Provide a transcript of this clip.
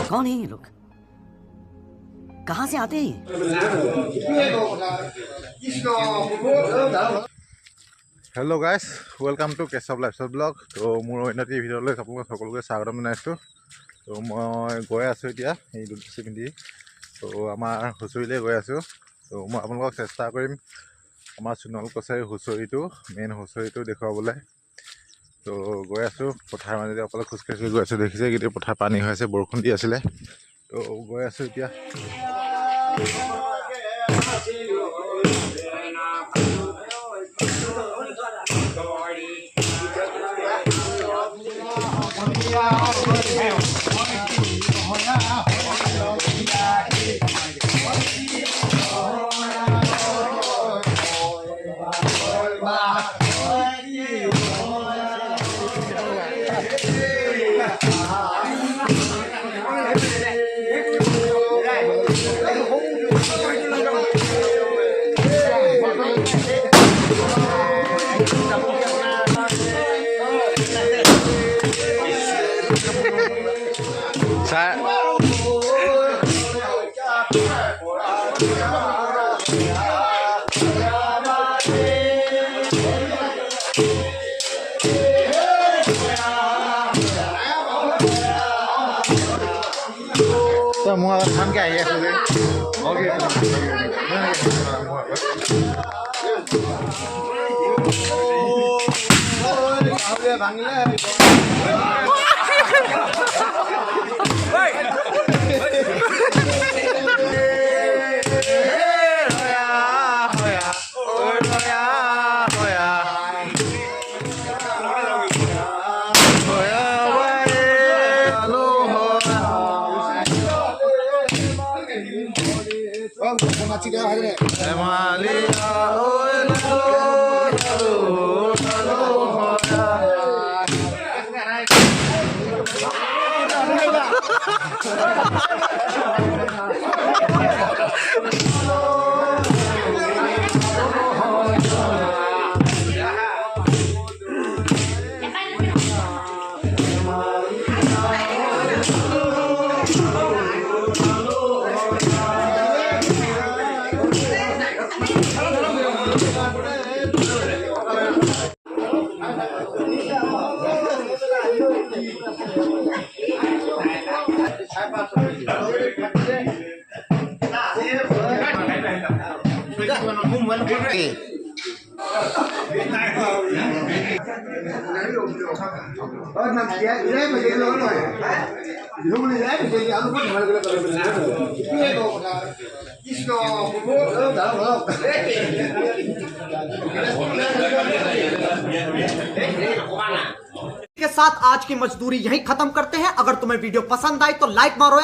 कौन है ये लोग? कहाँ से आते हैं ये? Hello guys, welcome to Keshav lifestyle blog. तो मोर उन्नति भिडिओলৈ আপোনালোক সকলোকে স্বাগতম জনাইছোঁ। তো মই গৈ আছোঁ এতিয়া এই দুটি পিন্ধি। তো আমাৰ হুঁচৰিলৈ গৈ আছোঁ। তো মই আপোনালোকক চেষ্টা কৰিম আমাৰ সোণোৱাল কছাৰী হুঁচৰিটো মেইন হুঁচৰিটো দেখুৱাবলৈ। তো গৈ আছোঁ পথাৰ মাজেদি অকলে খোজকাঢ়ি গৈ আছোঁ। দেখিছে গোটেই পথাৰ পানী হৈ আছে, বৰষুণ দি আছিলে। তো গৈ আছোঁ এতিয়া। तो मैं हम क्या है के साथ आज की मजदूरी यहीं खत्म करते हैं। अगर तुम्हें वीडियो पसंद आई तो लाइक मारो।